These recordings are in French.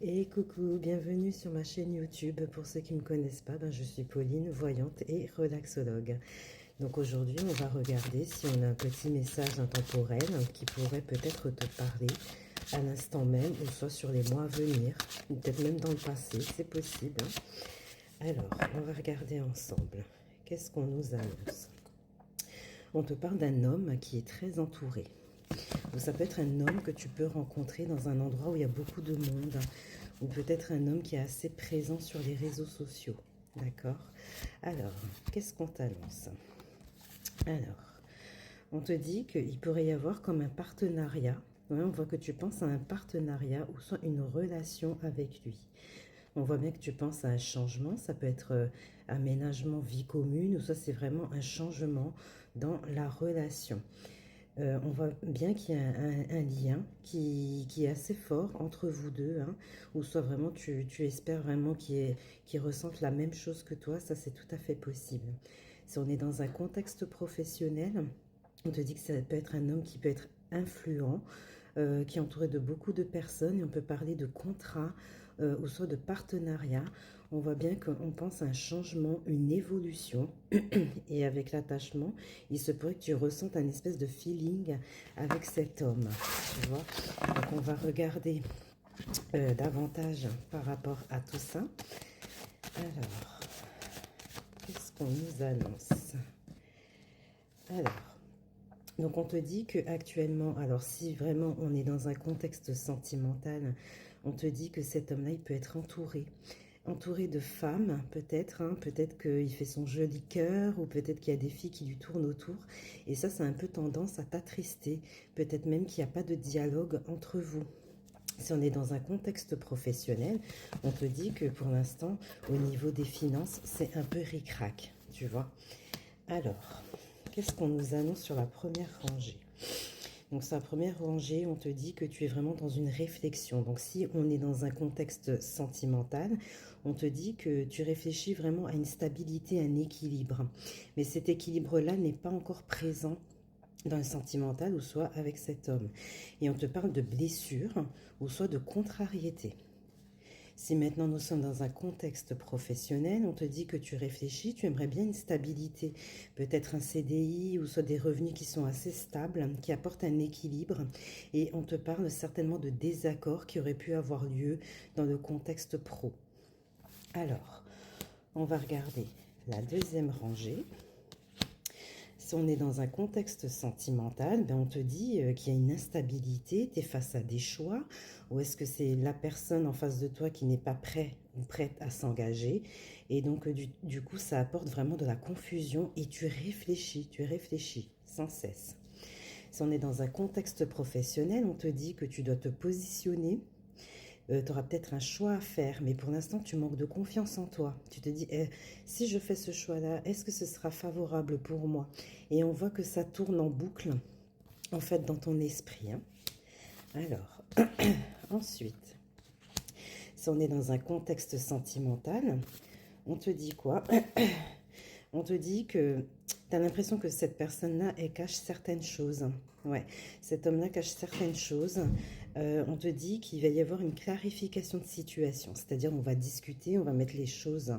Et coucou, bienvenue sur ma chaîne YouTube. Pour ceux qui ne me connaissent pas, je suis Pauline, voyante et relaxologue. Donc aujourd'hui, on va regarder si on a un petit message intemporel qui pourrait peut-être te parler à l'instant même, ou soit sur les mois à venir, ou peut-être même dans le passé, c'est possible. Alors, on va regarder ensemble. Qu'est-ce qu'on nous annonce? On te parle d'un homme qui est très entouré. Donc ça peut être un homme que tu peux rencontrer dans un endroit où il y a beaucoup de monde, ou peut-être un homme qui est assez présent sur les réseaux sociaux. D'accord? Alors, qu'est-ce qu'on t'annonce? Alors, on te dit qu'il pourrait y avoir comme un partenariat. Ouais, on voit que tu penses à un partenariat ou soit une relation avec lui. On voit bien que tu penses à un changement, ça peut être aménagement vie commune, ou soit c'est vraiment un changement dans la relation. On voit bien qu'il y a un lien qui est assez fort entre vous deux, hein, ou soit vraiment tu espères vraiment qu'il ressente la même chose que toi, ça c'est tout à fait possible. Si on est dans un contexte professionnel, on te dit que ça peut être un homme qui peut être influent, qui est entouré de beaucoup de personnes, et on peut parler de contrat ou soit de partenariat. On voit bien qu'on pense à un changement, une évolution, et avec l'attachement, il se pourrait que tu ressentes un espèce de feeling avec cet homme, tu vois. Donc on va regarder davantage par rapport à tout ça. Alors, qu'est-ce qu'on nous annonce? Alors, donc on te dit que actuellement, alors si vraiment on est dans un contexte sentimental, on te dit que cet homme-là, il peut être entouré de femmes, peut-être, hein, peut-être qu'il fait son joli cœur, ou peut-être qu'il y a des filles qui lui tournent autour, et ça a un peu tendance à t'attrister, peut-être même qu'il n'y a pas de dialogue entre vous. Si on est dans un contexte professionnel, on te dit que pour l'instant, au niveau des finances, c'est un peu ric-rac, tu vois. Alors, qu'est-ce qu'on nous annonce sur la première rangée? Donc, sur la première rangée, on te dit que tu es vraiment dans une réflexion. Donc, si on est dans un contexte sentimental, on te dit que tu réfléchis vraiment à une stabilité, un équilibre. Mais cet équilibre-là n'est pas encore présent dans le sentimental ou soit avec cet homme. Et on te parle de blessure ou soit de contrariété. Si maintenant nous sommes dans un contexte professionnel, on te dit que tu réfléchis, tu aimerais bien une stabilité, peut-être un CDI ou soit des revenus qui sont assez stables, qui apportent un équilibre. Et on te parle certainement de désaccords qui auraient pu avoir lieu dans le contexte pro. Alors, on va regarder la deuxième rangée. Si on est dans un contexte sentimental, on te dit qu'il y a une instabilité, tu es face à des choix, ou est-ce que c'est la personne en face de toi qui n'est pas prêt ou prête à s'engager, et donc du coup ça apporte vraiment de la confusion, et tu réfléchis sans cesse. Si on est dans un contexte professionnel, on te dit que tu dois te positionner. Tu auras peut-être un choix à faire, mais pour l'instant, tu manques de confiance en toi. Tu te dis, si je fais ce choix-là, est-ce que ce sera favorable pour moi? Et on voit que ça tourne en boucle, en fait, dans ton esprit, hein. Alors, ensuite, si on est dans un contexte sentimental, on te dit quoi? On te dit que tu as l'impression que cette personne-là, elle cache certaines choses. Ouais, cet homme-là cache certaines choses. On te dit qu'il va y avoir une clarification de situation. C'est-à-dire, on va discuter, on va mettre les choses,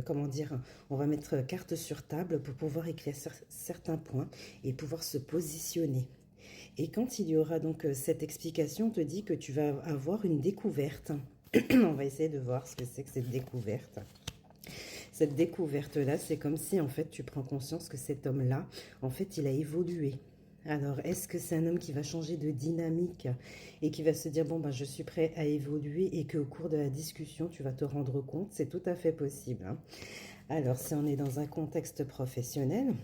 comment dire, on va mettre carte sur table pour pouvoir éclaircir certains points et pouvoir se positionner. Et quand il y aura donc cette explication, on te dit que tu vas avoir une découverte. On va essayer de voir ce que c'est que cette découverte. Cette découverte-là, c'est comme si, en fait, tu prends conscience que cet homme-là, en fait, il a évolué. Alors, est-ce que c'est un homme qui va changer de dynamique et qui va se dire, bon, je suis prêt à évoluer, et qu'au cours de la discussion, tu vas te rendre compte? C'est tout à fait possible, hein. Alors, si on est dans un contexte professionnel,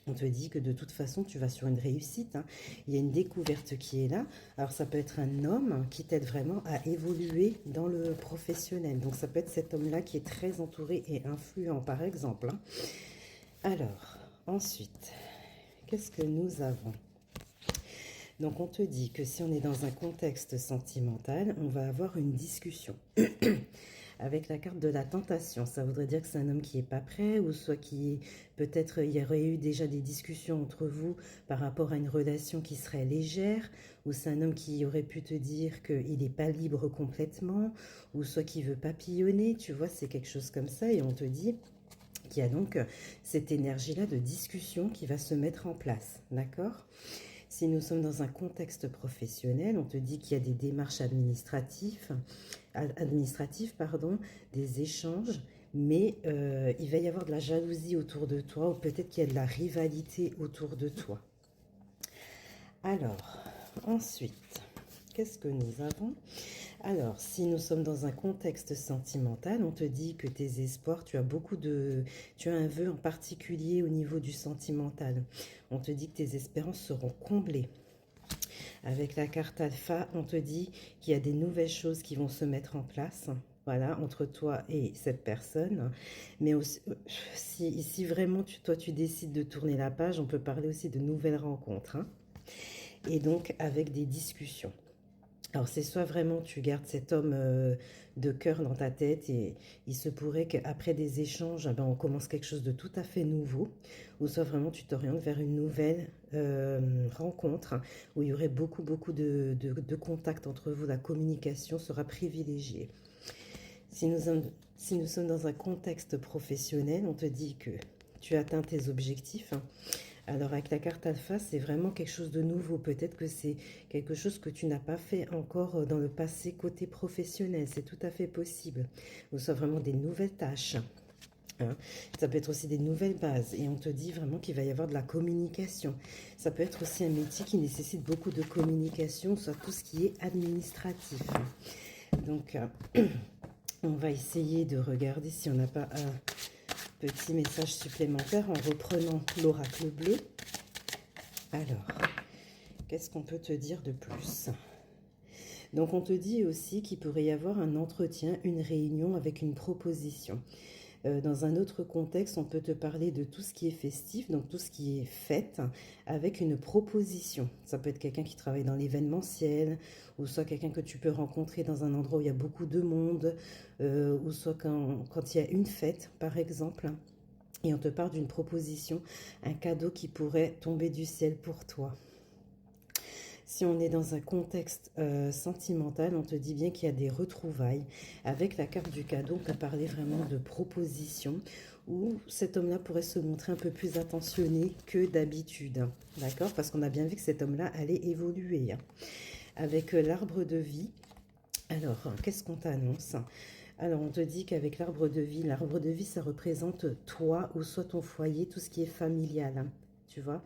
on te dit que de toute façon, tu vas sur une réussite, hein. Il y a une découverte qui est là. Alors, ça peut être un homme qui t'aide vraiment à évoluer dans le professionnel. Donc, ça peut être cet homme-là qui est très entouré et influent, par exemple, hein. Alors, ensuite, qu'est-ce que nous avons? Donc, on te dit que si on est dans un contexte sentimental, on va avoir une discussion. avec la carte de la tentation. Ça voudrait dire que c'est un homme qui n'est pas prêt, ou soit qui peut-être il y aurait eu déjà des discussions entre vous par rapport à une relation qui serait légère, ou c'est un homme qui aurait pu te dire qu'il n'est pas libre complètement, ou soit qu'il veut papillonner, tu vois, c'est quelque chose comme ça, et on te dit qu'il y a donc cette énergie-là de discussion qui va se mettre en place, d'accord? Si nous sommes dans un contexte professionnel, on te dit qu'il y a des démarches administratives, des échanges, mais il va y avoir de la jalousie autour de toi, ou peut-être qu'il y a de la rivalité autour de toi. Alors, ensuite, qu'est-ce que nous avons? Alors, si nous sommes dans un contexte sentimental, on te dit que tes espoirs, tu as un vœu en particulier au niveau du sentimental. On te dit que tes espérances seront comblées. Avec la carte alpha, on te dit qu'il y a des nouvelles choses qui vont se mettre en place, voilà, entre toi et cette personne. Mais aussi, si vraiment toi tu décides de tourner la page, on peut parler aussi de nouvelles rencontres, hein. Et donc avec des discussions. Alors, c'est soit vraiment tu gardes cet homme de cœur dans ta tête, et il se pourrait qu'après des échanges, ben, on commence quelque chose de tout à fait nouveau, ou soit vraiment tu t'orientes vers une nouvelle rencontre où il y aurait beaucoup de contacts entre vous, la communication sera privilégiée. Si nous sommes dans un contexte professionnel, on te dit que tu atteins tes objectifs. Alors avec la carte alpha, c'est vraiment quelque chose de nouveau. Peut-être que c'est quelque chose que tu n'as pas fait encore dans le passé côté professionnel. C'est tout à fait possible. Ou soit vraiment des nouvelles tâches, hein. Ça peut être aussi des nouvelles bases. Et on te dit vraiment qu'il va y avoir de la communication. Ça peut être aussi un métier qui nécessite beaucoup de communication, soit tout ce qui est administratif. Donc, on va essayer de regarder si on n'a pas un petit message supplémentaire en reprenant l'oracle bleu. Alors, qu'est-ce qu'on peut te dire de plus? Donc, on te dit aussi qu'il pourrait y avoir un entretien, une réunion avec une proposition. Dans un autre contexte, on peut te parler de tout ce qui est festif, donc tout ce qui est fête, avec une proposition. Ça peut être quelqu'un qui travaille dans l'événementiel, ou soit quelqu'un que tu peux rencontrer dans un endroit où il y a beaucoup de monde, ou soit quand il y a une fête, par exemple, et on te parle d'une proposition, un cadeau qui pourrait tomber du ciel pour toi. Si on est dans un contexte sentimental, on te dit bien qu'il y a des retrouvailles. Avec la carte du cadeau, on peut parler vraiment de proposition, où cet homme-là pourrait se montrer un peu plus attentionné que d'habitude. D'accord? Parce qu'on a bien vu que cet homme-là allait évoluer. Avec l'arbre de vie, alors, qu'est-ce qu'on t'annonce? Alors, on te dit qu'avec l'arbre de vie, ça représente toi, ou soit ton foyer, tout ce qui est familial. Tu vois,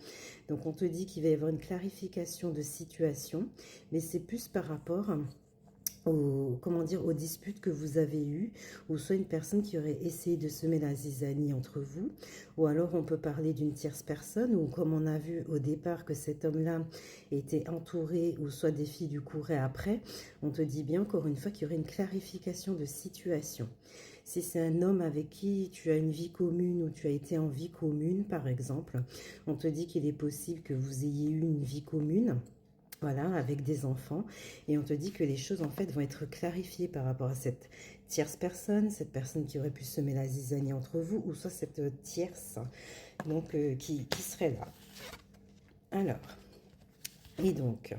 donc on te dit qu'il va y avoir une clarification de situation, mais c'est plus par rapport aux disputes que vous avez eues, ou soit une personne qui aurait essayé de semer la zizanie entre vous, ou alors on peut parler d'une tierce personne, ou comme on a vu au départ que cet homme-là était entouré, ou soit des filles lui couraient après, on te dit bien encore une fois qu'il y aurait une clarification de situation. Si c'est un homme avec qui tu as une vie commune, ou tu as été en vie commune par exemple, on te dit qu'il est possible que vous ayez eu une vie commune, voilà, avec des enfants, et on te dit que les choses en fait vont être clarifiées par rapport à cette tierce personne, cette personne qui aurait pu semer la zizanie entre vous, ou soit cette tierce donc qui serait là. Alors, et donc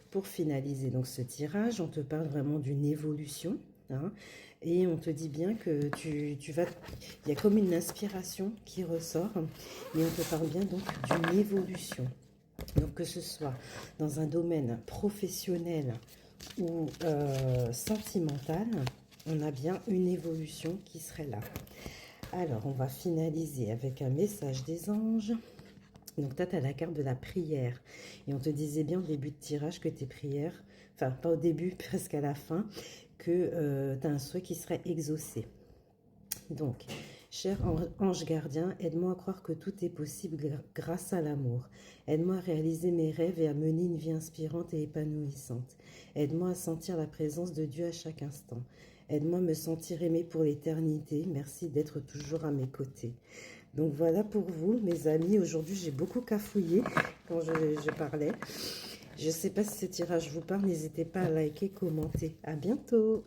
pour finaliser donc ce tirage, on te parle vraiment d'une évolution, hein, et on te dit bien que tu vas, il y a comme une inspiration qui ressort, et on te parle bien donc d'une évolution. Donc que ce soit dans un domaine professionnel ou sentimental, on a bien une évolution qui serait là. Alors, on va finaliser avec un message des anges. Donc, tu as la carte de la prière. Et on te disait bien au début de tirage que tes prières, enfin, pas au début, presque à la fin, que tu as un souhait qui serait exaucé. Donc, cher ange gardien, aide-moi à croire que tout est possible grâce à l'amour. Aide-moi à réaliser mes rêves et à mener une vie inspirante et épanouissante. Aide-moi à sentir la présence de Dieu à chaque instant. Aide-moi à me sentir aimée pour l'éternité. Merci d'être toujours à mes côtés. Donc voilà pour vous, mes amis. Aujourd'hui, j'ai beaucoup cafouillé quand je parlais. Je ne sais pas si ce tirage vous parle. N'hésitez pas à liker, commenter. À bientôt.